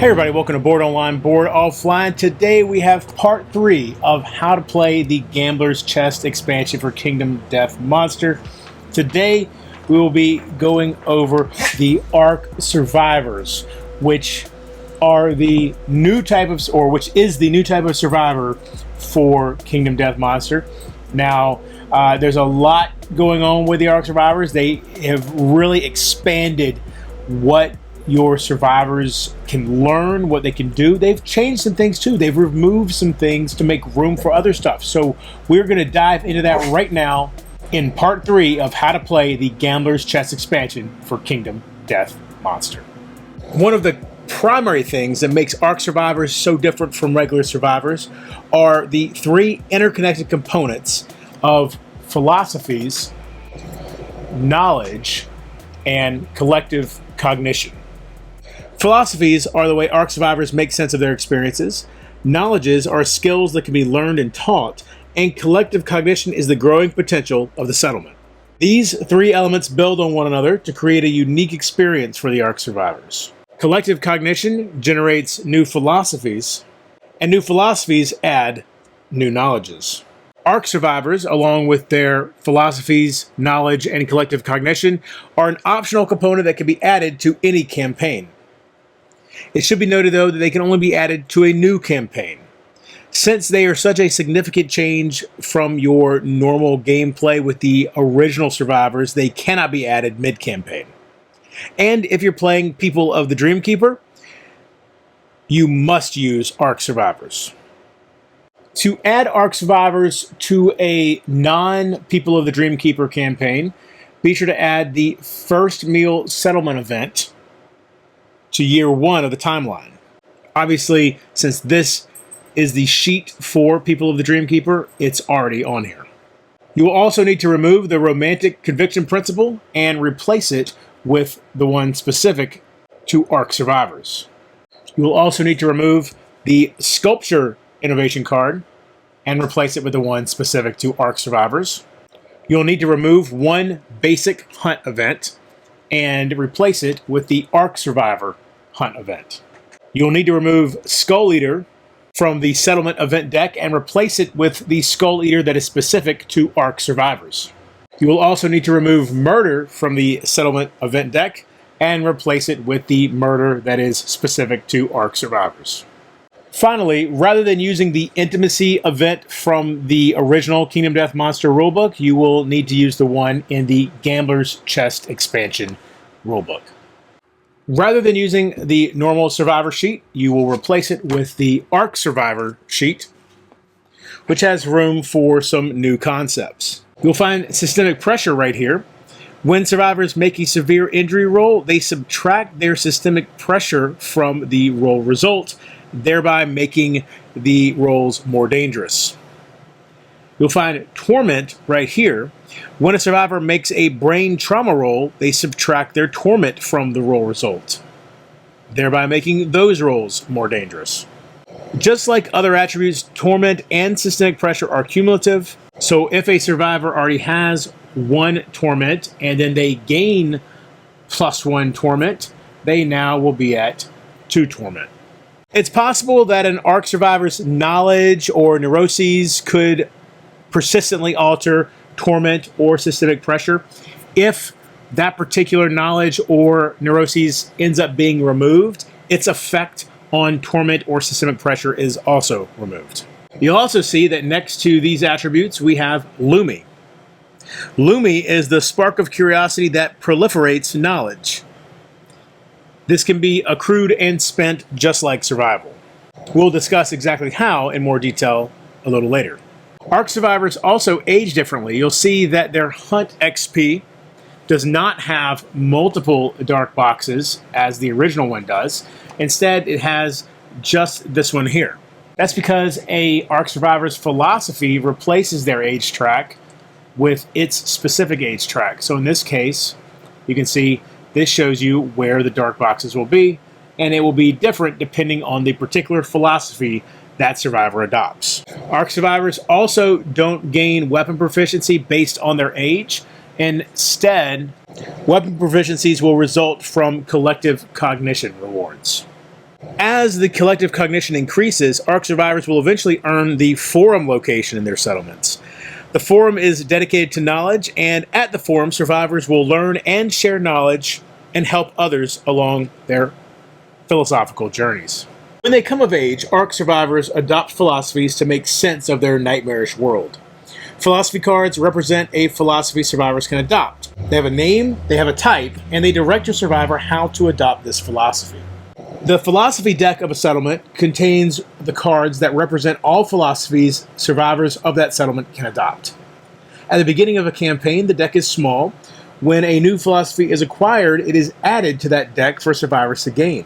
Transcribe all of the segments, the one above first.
Hey everybody, welcome to Board Online, Board Offline. Today we have part 3 of how to play the Gambler's Chest expansion for Kingdom Death Monster. Today we will be going over the Ark Survivors, which are the new type of, or which is the new type of survivor for Kingdom Death Monster. Now, there's a lot going on with the Ark Survivors. They have really expanded what your survivors can learn, what they can do. They've changed some things too. They've removed some things to make room for other stuff. So we're going to dive into that right now in part 3 of how to play the Gambler's Chest expansion for Kingdom Death Monster. One of the primary things that makes Ark Survivors so different from regular survivors are the 3 interconnected components of philosophies, knowledge, and collective cognition. Philosophies are the way Ark Survivors make sense of their experiences. Knowledges are skills that can be learned and taught, and collective cognition is the growing potential of the settlement. These 3 elements build on one another to create a unique experience for the Ark Survivors. Collective cognition generates new philosophies, and new philosophies add new knowledges. Ark Survivors, along with their philosophies, knowledge, and collective cognition, are an optional component that can be added to any campaign. It should be noted, though, that they can only be added to a new campaign. Since they are such a significant change from your normal gameplay with the original survivors, they cannot be added mid-campaign. And if you're playing People of the Dreamkeeper, you must use Ark Survivors. To add Ark Survivors to a non-People of the Dreamkeeper campaign, be sure to add the First Meal Settlement event to year 1 of the timeline. Obviously, since this is the sheet for People of the Dreamkeeper, it's already on here. You will also need to remove the Romantic Conviction Principle and replace it with the one specific to Ark Survivors. You will also need to remove the Sculpture Innovation card and replace it with the one specific to Ark Survivors. You'll need to remove one basic hunt event and replace it with the Ark Survivor hunt event. You'll need to remove Skull Eater from the settlement event deck and replace it with the Skull Eater that is specific to Ark Survivors. You will also need to remove Murder from the settlement event deck and replace it with the Murder that is specific to Ark Survivors. Finally, rather than using the Intimacy event from the original Kingdom Death Monster rulebook, you will need to use the one in the Gambler's Chest expansion rulebook. Rather than using the normal Survivor sheet, you will replace it with the Ark Survivor sheet, which has room for some new concepts. You'll find systemic pressure right here. When survivors make a severe injury roll, they subtract their systemic pressure from the roll result, thereby making the rolls more dangerous. You'll find Torment right here. When a survivor makes a brain trauma roll, they subtract their torment from the roll result, thereby making those rolls more dangerous. Just like other attributes, torment and systemic pressure are cumulative. So if a survivor already has 1 torment and then they gain +1 torment, they now will be at 2 torment. It's possible that an Ark Survivor's knowledge or neuroses could persistently alter torment or systemic pressure. If that particular knowledge or neuroses ends up being removed, its effect on torment or systemic pressure is also removed. You'll also see that next to these attributes, we have Lumi. Lumi is the spark of curiosity that proliferates knowledge. This can be accrued and spent just like survival. We'll discuss exactly how in more detail a little later. Ark Survivors also age differently. You'll see that their Hunt XP does not have multiple dark boxes as the original one does. Instead, it has just this one here. That's because a Ark Survivor's philosophy replaces their age track with its specific age track. So in this case, you can see this shows you where the dark boxes will be, and it will be different depending on the particular philosophy that survivor adopts. Ark Survivors also don't gain weapon proficiency based on their age. Instead, weapon proficiencies will result from collective cognition rewards. As the collective cognition increases, ARC survivors will eventually earn the forum location in their settlements. The forum is dedicated to knowledge, and at the forum, survivors will learn and share knowledge and help others along their philosophical journeys. When they come of age, ARC survivors adopt philosophies to make sense of their nightmarish world. Philosophy cards represent a philosophy survivors can adopt. They have a name, they have a type, and they direct your survivor how to adopt this philosophy. The philosophy deck of a settlement contains the cards that represent all philosophies survivors of that settlement can adopt. At the beginning of a campaign, the deck is small. When a new philosophy is acquired, it is added to that deck for survivors to gain.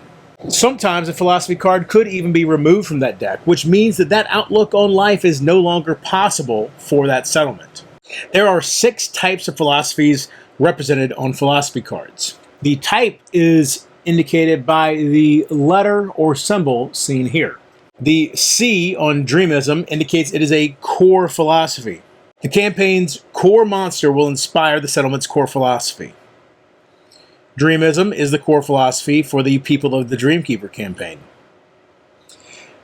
Sometimes a philosophy card could even be removed from that deck, which means that that outlook on life is no longer possible for that settlement. There are 6 types of philosophies represented on philosophy cards. The type is indicated by the letter or symbol seen here. The C on Dreamism indicates it is a core philosophy. The campaign's core monster will inspire the settlement's core philosophy. Dreamism is the core philosophy for the People of the Dreamkeeper campaign.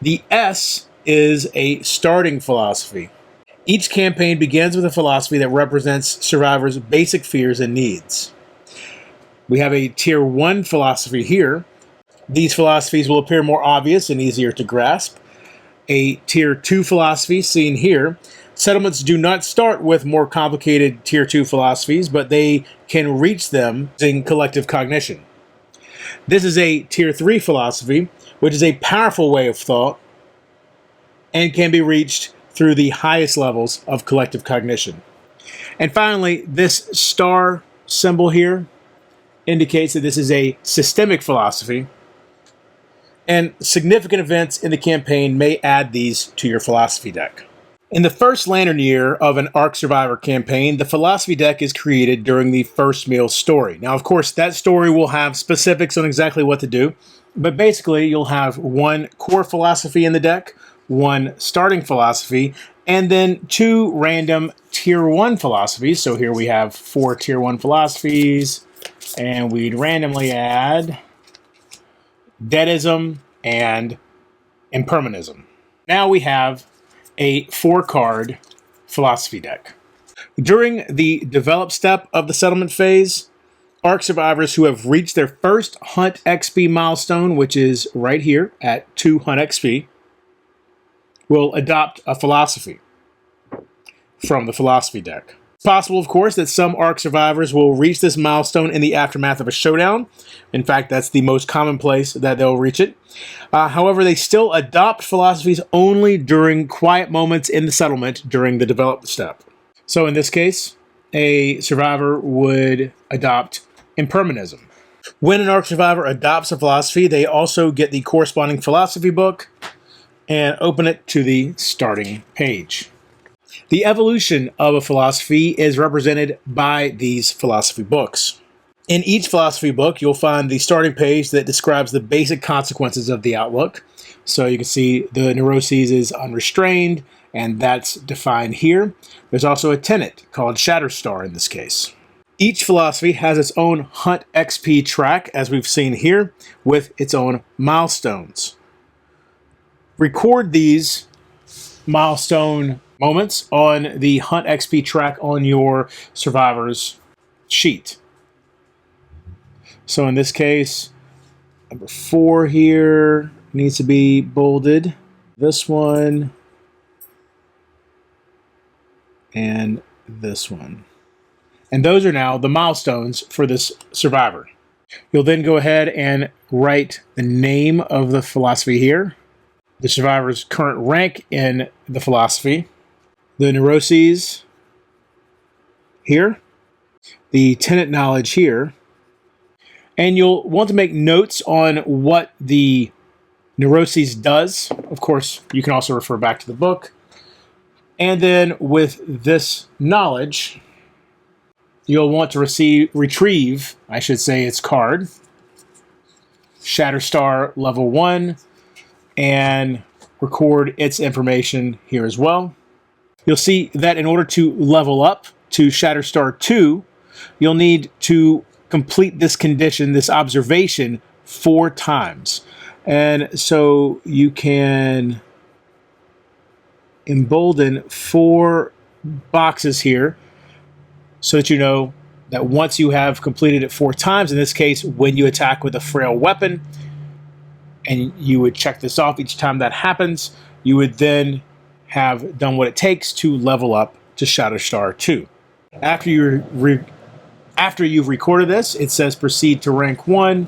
The S is a starting philosophy. Each campaign begins with a philosophy that represents survivors' basic fears and needs. We have a Tier 1 philosophy here. These philosophies will appear more obvious and easier to grasp. A Tier 2 philosophy seen here. Settlements do not start with more complicated Tier 2 philosophies, but they can reach them using collective cognition. This is a Tier 3 philosophy, which is a powerful way of thought and can be reached through the highest levels of collective cognition. And finally, this star symbol here indicates that this is a systemic philosophy, and significant events in the campaign may add these to your philosophy deck. In the first Lantern year of an ARC Survivor campaign, the philosophy deck is created during the first meal story. Now, of course, that story will have specifics on exactly what to do, but basically you'll have 1 core philosophy in the deck, 1 starting philosophy, and then 2 random Tier 1 philosophies. So here we have 4 Tier 1 philosophies, and we'd randomly add Deadism and Impermanism. Now we have a 4-card philosophy deck. During the develop step of the settlement phase, ARC survivors who have reached their first Hunt XP milestone, which is right here at 2 Hunt XP, will adopt a philosophy from the philosophy deck. It's possible, of course, that some ARC survivors will reach this milestone in the aftermath of a showdown. In fact, that's the most common place that they'll reach it. However, they still adopt philosophies only during quiet moments in the settlement during the development step. So in this case, a survivor would adopt Impermanism. When an ARC survivor adopts a philosophy, they also get the corresponding philosophy book and open it to the starting page. The evolution of a philosophy is represented by these philosophy books. In each philosophy book, you'll find the starting page that describes the basic consequences of the outlook. So you can see the neuroses is unrestrained, and that's defined here. There's also a tenet called Shatterstar in this case. Each philosophy has its own Hunt XP track, as we've seen here, with its own milestones. Record these milestone moments on the Hunt XP track on your survivor's sheet. So in this case, number 4 here needs to be bolded. This one and this one. And those are now the milestones for this survivor. You'll then go ahead and write the name of the philosophy here, the survivor's current rank in the philosophy, the neuroses here, the tenet knowledge here, and you'll want to make notes on what the neuroses does. Of course, you can also refer back to the book. And then with this knowledge, you'll want to retrieve its card, Shatterstar level 1, and record its information here as well. You'll see that in order to level up to Shatterstar 2, you'll need to complete this condition, this observation, 4 times. And so you can embolden 4 boxes here so that you know that once you have completed it 4 times, in this case, when you attack with a frail weapon, and you would check this off each time that happens, you would then have done what it takes to level up to Shatterstar 2. After you've recorded this, it says proceed to rank 1,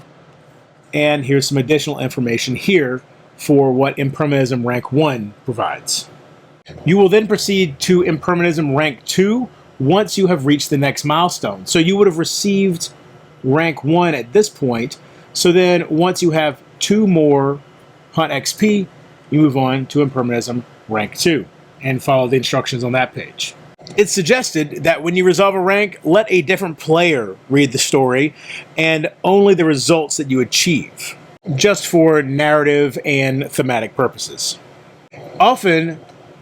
and here's some additional information here for what Impermanism rank 1 provides. You will then proceed to Impermanism rank 2 once you have reached the next milestone. So you would have received rank 1 at this point. So then once you have 2 more Hunt XP, you move on to Impermanism rank 2 and follow the instructions on that page. It's suggested that when you resolve a rank, let a different player read the story and only the results that you achieve, just for narrative and thematic purposes. Often,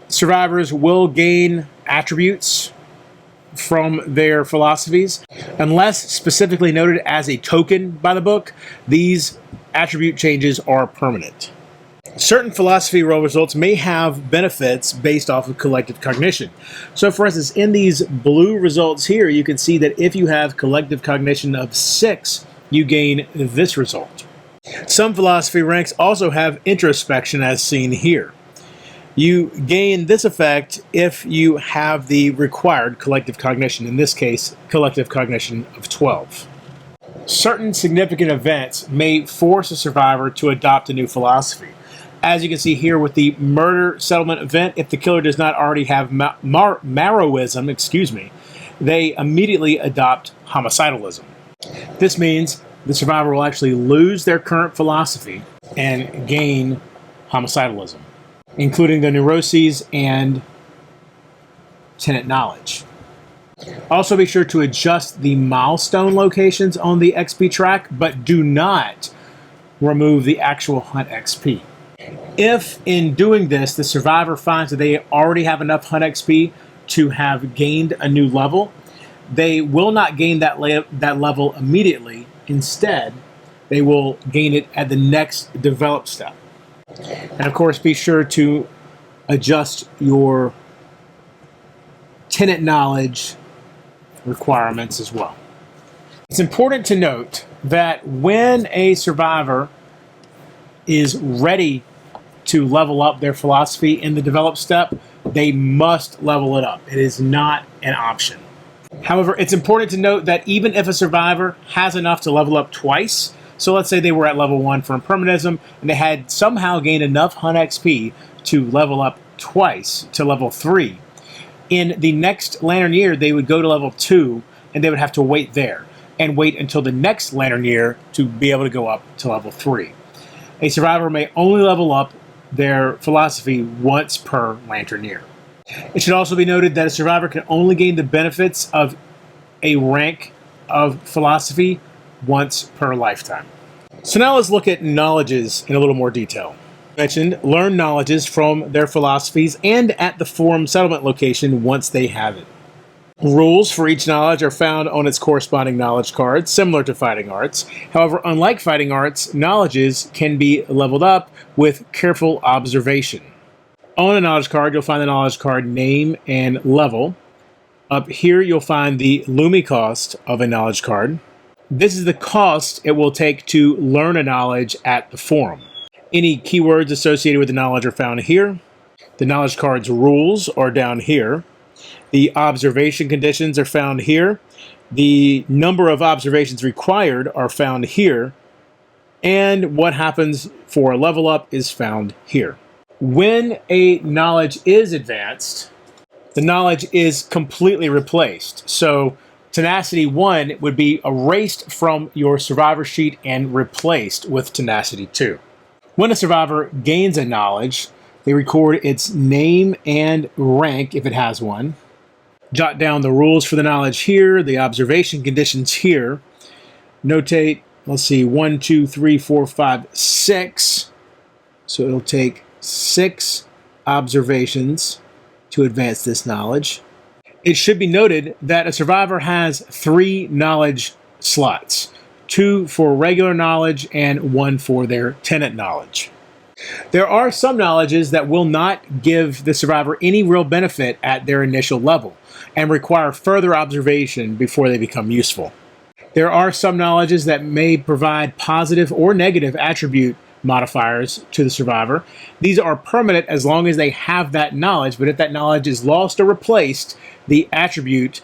survivors will gain attributes from their philosophies. Unless specifically noted as a token by the book, these attribute changes are permanent. Certain philosophy roll results may have benefits based off of collective cognition. So for instance, in these blue results here, you can see that if you have collective cognition of 6, you gain this result. Some philosophy ranks also have introspection, as seen here. You gain this effect if you have the required collective cognition, in this case, collective cognition of 12. Certain significant events may force a survivor to adopt a new philosophy. As you can see here with the murder settlement event, if the killer does not already have Marrowism, they immediately adopt homicidalism. This means the survivor will actually lose their current philosophy and gain homicidalism, including the neuroses and tenant knowledge. Also be sure to adjust the milestone locations on the XP track, but do not remove the actual Hunt XP. If in doing this, the survivor finds that they already have enough Hunt XP to have gained a new level, they will not gain that level immediately. Instead, they will gain it at the next develop step. And of course, be sure to adjust your tenant knowledge requirements as well. It's important to note that when a survivor is ready to level up their philosophy in the develop step, they must level it up. It is not an option. However, it's important to note that even if a survivor has enough to level up twice, so let's say they were at level 1 for Impermanism, and they had somehow gained enough Hunt XP to level up twice to level 3, in the next Lantern Year, they would go to level 2, and they would have to wait there, and wait until the next Lantern Year to be able to go up to level 3. A survivor may only level up their philosophy once per Lantern Year. It should also be noted that a survivor can only gain the benefits of a rank of philosophy once per lifetime. So now let's look at knowledges in a little more detail. Mentioned, learn knowledges from their philosophies and at the forum settlement location once they have it. Rules for each knowledge are found on its corresponding knowledge card, similar to fighting arts. However, unlike fighting arts, knowledges can be leveled up with careful observation. On a knowledge card, you'll find the knowledge card name and level. Up here, you'll find the Lumi cost of a knowledge card. This is the cost it will take to learn a knowledge at the forum. Any keywords associated with the knowledge are found here. The knowledge card's rules are down here. The observation conditions are found here. The number of observations required are found here. And what happens for a level up is found here. When a knowledge is advanced, the knowledge is completely replaced. So Tenacity 1 would be erased from your survivor sheet and replaced with Tenacity 2. When a survivor gains a knowledge, they record its name and rank if it has one. Jot down the rules for the knowledge here, the observation conditions here. Notate, 1, 2, 3, 4, 5, 6. So it'll take 6 observations to advance this knowledge. It should be noted that a survivor has 3 knowledge slots, 2 for regular knowledge, and 1 for their tenet knowledge. There are some knowledges that will not give the survivor any real benefit at their initial level and require further observation before they become useful. There are some knowledges that may provide positive or negative attribute modifiers to the survivor. These are permanent as long as they have that knowledge, but if that knowledge is lost or replaced, the attribute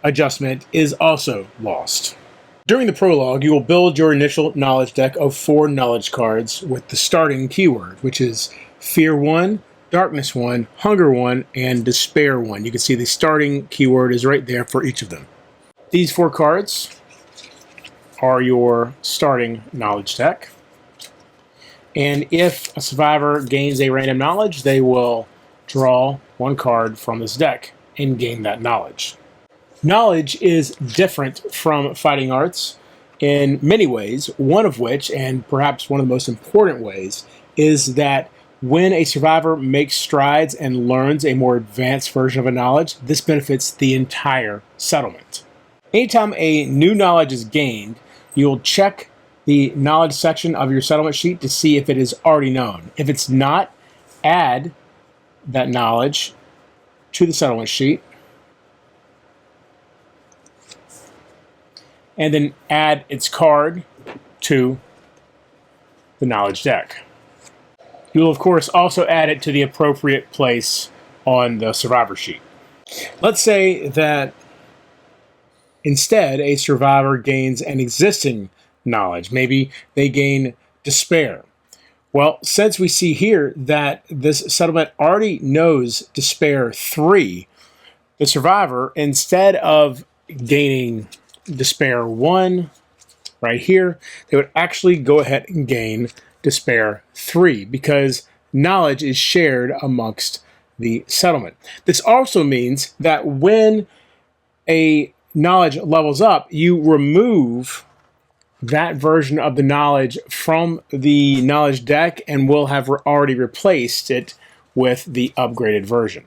adjustment is also lost. During the prologue, you will build your initial knowledge deck of 4 knowledge cards with the starting keyword, which is Fear 1, Darkness 1, Hunger 1, and Despair 1. You can see the starting keyword is right there for each of them. These 4 cards are your starting knowledge deck. And if a survivor gains a random knowledge, they will draw 1 card from this deck and gain that knowledge. Knowledge is different from fighting arts in many ways, one of which, and perhaps one of the most important ways, is that when a survivor makes strides and learns a more advanced version of a knowledge, this benefits the entire settlement. Anytime a new knowledge is gained, you'll check the knowledge section of your settlement sheet to see if it is already known. If it's not, add that knowledge to the settlement sheet, and then add its card to the knowledge deck. You will, of course, also add it to the appropriate place on the survivor sheet. Let's say that instead a survivor gains an existing knowledge. Maybe they gain Despair. Well, since we see here that this settlement already knows Despair 3, the survivor, instead of gaining Despair 1 right here, they would actually go ahead and gain Despair 3 because knowledge is shared amongst the settlement. This also means that when a knowledge levels up, you remove that version of the knowledge from the knowledge deck and will have already replaced it with the upgraded version.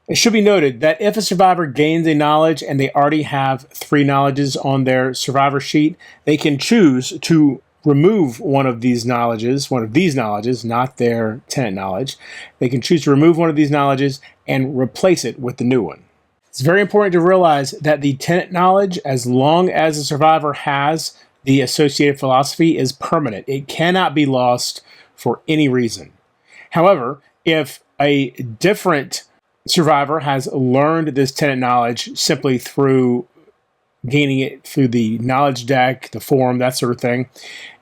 It should be noted that if a survivor gains a knowledge and they already have 3 knowledges on their survivor sheet, they can choose to remove one of these knowledges, not their tenet knowledge. They can choose to remove one of these knowledges and replace it with the new one. It's very important to realize that the tenet knowledge, as long as the survivor has the associated philosophy, is permanent. It cannot be lost for any reason. However, if a different survivor has learned this tenet knowledge simply through gaining it through the knowledge deck, the forum, that sort of thing,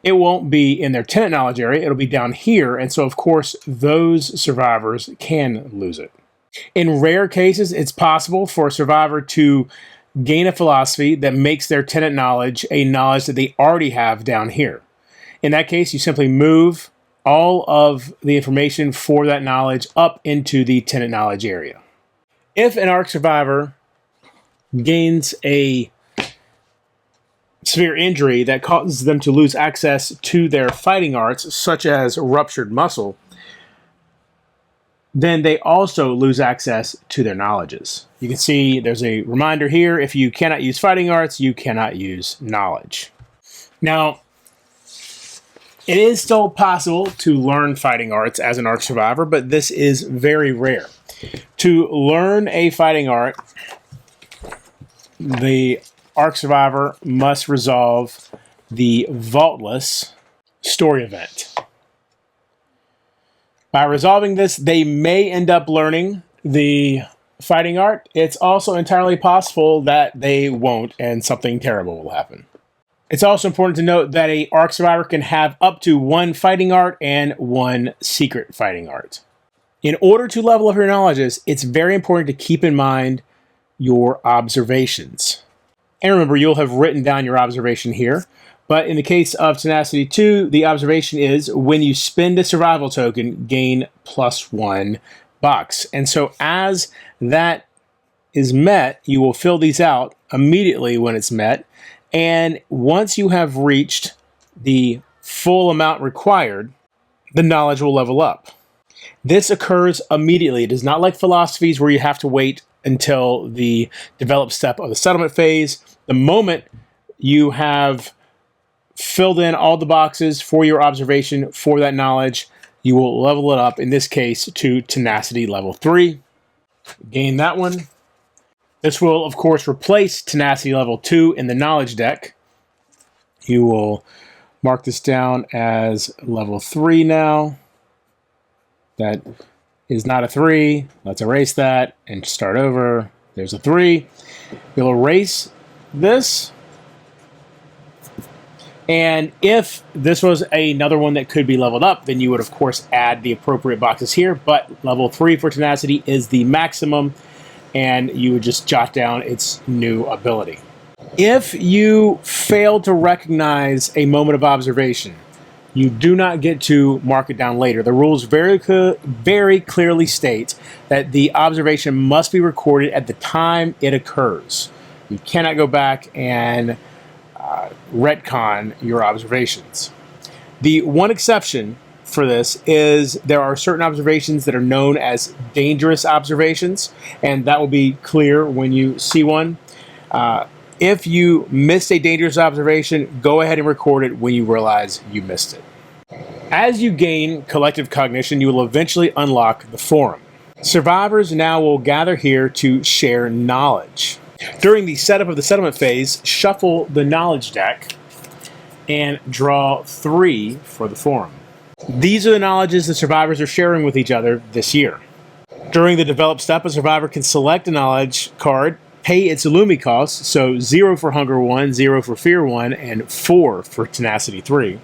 it won't be in their tenet knowledge area. It'll be down here. And so, of course, those survivors can lose it. In rare cases, it's possible for a survivor to gain a philosophy that makes their tenet knowledge a knowledge that they already have down here. In that case, you simply move all of the information for that knowledge up into the tenet knowledge area. If an ARC survivor gains a severe injury that causes them to lose access to their fighting arts, such as ruptured muscle, then they also lose access to their knowledges. You can see there's a reminder here. If you cannot use fighting arts, you cannot use knowledge. Now, it is still possible to learn fighting arts as an ARC survivor, but this is very rare. To learn a fighting art, the ARC survivor must resolve the Vaultless story event. By resolving this, they may end up learning the fighting art. It's also entirely possible that they won't and something terrible will happen. It's also important to note that a ARC survivor can have up to 1 fighting art and 1 secret fighting art. In order to level up your knowledges, it's very important to keep in mind your observations. And remember, you'll have written down your observation here. But in the case of Tenacity 2, the observation is when you spend a survival token, gain +1 bucks. And so as that is met, you will fill these out immediately when it's met. And once you have reached the full amount required, the knowledge will level up. This occurs immediately. It is not like Philosophies where you have to wait until the develop step of the settlement phase. The moment you have filled in all the boxes for your observation for that knowledge, you will level it up, in this case, to tenacity level 3. Gain that one. This will, of course, replace tenacity level 2 in the knowledge deck. You will mark this down as level 3 now. That is not a 3. Let's erase that and start over. There's a 3. You'll erase this. And if this was another one that could be leveled up, then you would, of course, add the appropriate boxes here. But level 3 for tenacity is the maximum, and you would just jot down its new ability. If you fail to recognize a moment of observation, you do not get to mark it down later. The rules very clearly state that the observation must be recorded at the time it occurs. You cannot go back and retcon your observations. The one exception for this is there are certain observations that are known as dangerous observations, and that will be clear when you see one. If you missed a dangerous observation, go ahead and record it when you realize you missed it. As you gain collective cognition, you will eventually unlock the forum. Survivors now will gather here to share knowledge. During the setup of the settlement phase, shuffle the knowledge deck and draw 3 for the forum. These are the knowledges the survivors are sharing with each other this year. During the develop step, a survivor can select a knowledge card, pay its Illumi cost, so 0 for Hunger 1, 0 for Fear 1, and 4 for Tenacity 3.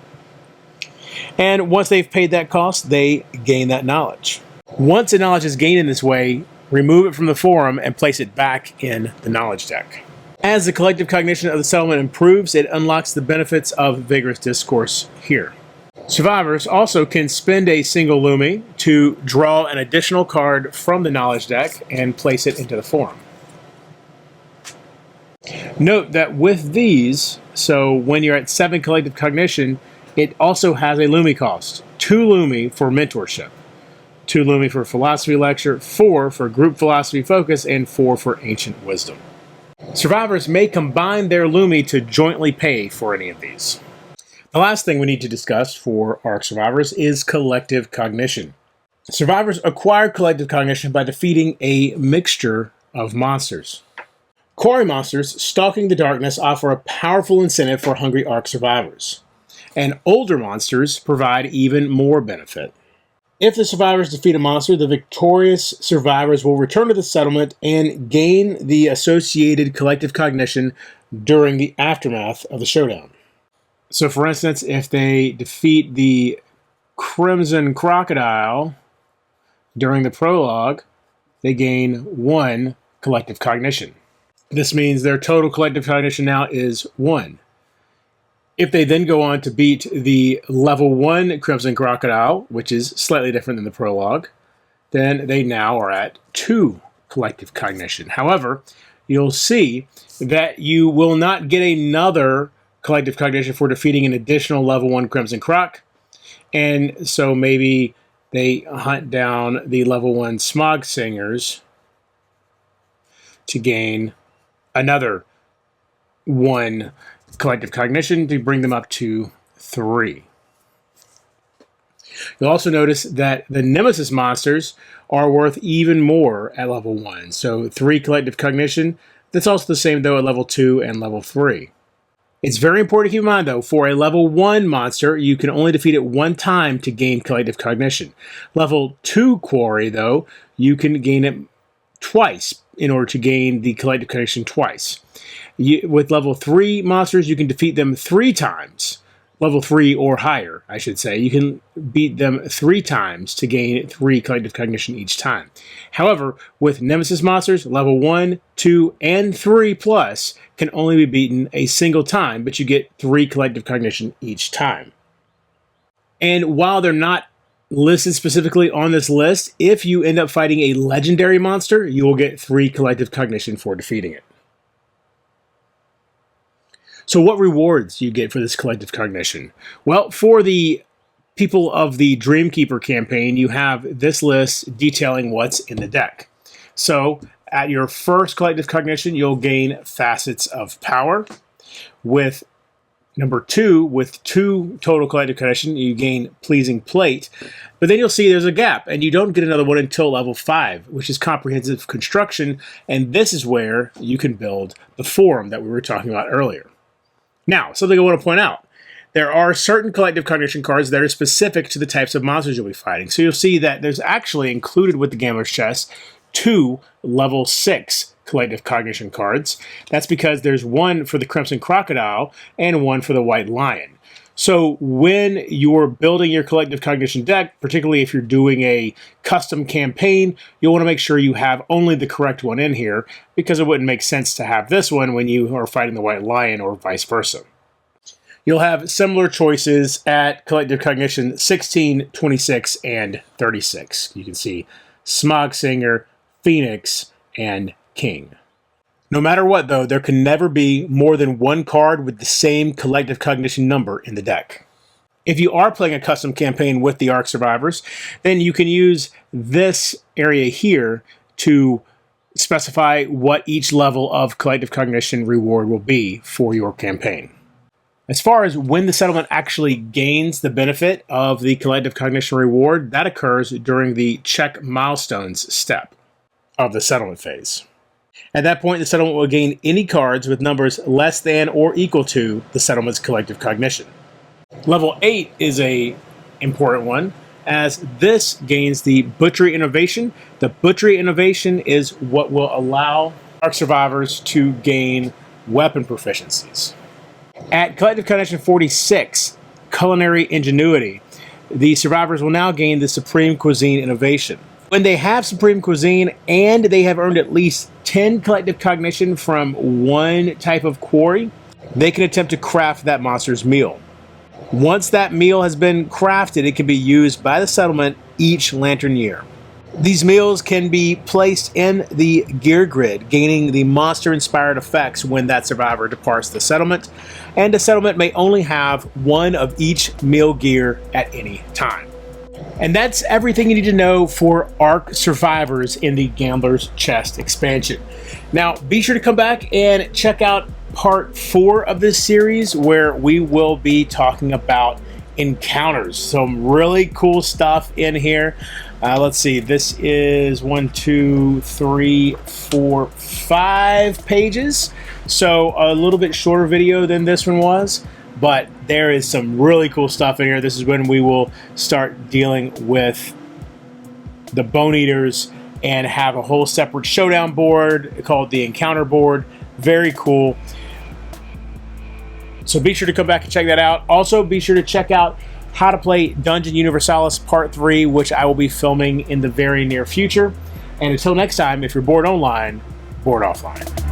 And once they've paid that cost, they gain that knowledge. Once a knowledge is gained in this way, remove it from the forum and place it back in the knowledge deck. As the collective cognition of the settlement improves, it unlocks the benefits of vigorous discourse here. Survivors also can spend a single Illumi to draw an additional card from the knowledge deck and place it into the forum. Note that with these, so when you're at 7 collective cognition, it also has a Illumi cost. 2 Illumi for mentorship, 2 Illumi for philosophy lecture, 4 for group philosophy focus, and 4 for ancient wisdom. Survivors may combine their Illumi to jointly pay for any of these. The last thing we need to discuss for ARC survivors is collective cognition. Survivors acquire collective cognition by defeating a mixture of monsters. Quarry monsters stalking the darkness offer a powerful incentive for hungry ARC survivors, and older monsters provide even more benefit. If the survivors defeat a monster, the victorious survivors will return to the settlement and gain the associated collective cognition during the aftermath of the showdown. So, for instance, if they defeat the Crimson Crocodile during the prologue, they gain 1 collective cognition. This means their total collective cognition now is 1. If they then go on to beat the level 1 Crimson Crocodile, which is slightly different than the prologue, then they now are at 2 collective cognition. However, you'll see that you will not get another collective cognition for defeating an additional level 1 Crimson Croc, and so maybe they hunt down the level 1 Smog Singers to gain another 1 collective cognition to bring them up to 3. You'll also notice that the Nemesis monsters are worth even more at level 1. So 3 collective cognition. That's also the same, though, at level 2 and level 3. It's very important to keep in mind, though, for a level 1 monster, you can only defeat it 1 time to gain collective cognition. Level 2 Quarry, though, you can gain it twice in order to gain the collective cognition twice. With level 3 monsters, you can defeat them 3 times. Level 3 or higher, I should say. You can beat them 3 times to gain 3 collective cognition each time. However, with Nemesis monsters, level 1, 2, and 3 plus can only be beaten a single time, but you get 3 collective cognition each time. And while they're not listed specifically on this list, if you end up fighting a legendary monster, you will get 3 collective cognition for defeating it. So what rewards do you get for this collective cognition? Well, for the people of the Dreamkeeper campaign, you have this list detailing what's in the deck. So at your first collective cognition, you'll gain Facets of Power. With Number 2, with 2 total collective cognition, you gain pleasing plate. But then you'll see there's a gap, and you don't get another one until level 5, which is comprehensive construction, and this is where you can build the forum that we were talking about earlier. Now, something I want to point out. There are certain collective cognition cards that are specific to the types of monsters you'll be fighting. So you'll see that there's actually included with the Gambler's Chest 2 level 6 collective cognition cards. That's because there's one for the Crimson Crocodile and one for the White Lion. So when you're building your collective cognition deck, particularly if you're doing a custom campaign, you'll want to make sure you have only the correct one in here, because it wouldn't make sense to have this one when you are fighting the White Lion or vice versa. You'll have similar choices at collective cognition 16, 26, and 36. You can see Smog Singer, Phoenix, and King. No matter what, though, there can never be more than one card with the same collective cognition number in the deck. If you are playing a custom campaign with the Ark Survivors, then you can use this area here to specify what each level of collective cognition reward will be for your campaign. As far as when the settlement actually gains the benefit of the collective cognition reward, that occurs during the check milestones step of the settlement phase. At that point, the settlement will gain any cards with numbers less than or equal to the settlement's collective cognition. Level 8 is an important one, as this gains the Butchery Innovation. The Butchery Innovation is what will allow Ark Survivors to gain weapon proficiencies. At collective cognition 46, Culinary Ingenuity, the survivors will now gain the Supreme Cuisine Innovation. When they have Supreme Cuisine and they have earned at least 10 collective cognition from one type of quarry, they can attempt to craft that monster's meal. Once that meal has been crafted, it can be used by the settlement each lantern year. These meals can be placed in the gear grid, gaining the monster-inspired effects when that survivor departs the settlement, and the settlement may only have one of each meal gear at any time. And that's everything you need to know for Ark Survivors in the Gambler's Chest expansion. Now, be sure to come back and check out part 4 of this series, where we will be talking about encounters. Some really cool stuff in here. Let's see, this is 1, 2, 3, 4, 5 pages. So a little bit shorter video than this one was, but there is some really cool stuff in here. This is when we will start dealing with the Bone Eaters and have a whole separate showdown board called the Encounter board. Very cool. So be sure to come back and check that out. Also, be sure to check out How to Play Dungeon Universalis Part 3, which I will be filming in the very near future. And until next time, if you're bored online, bored offline.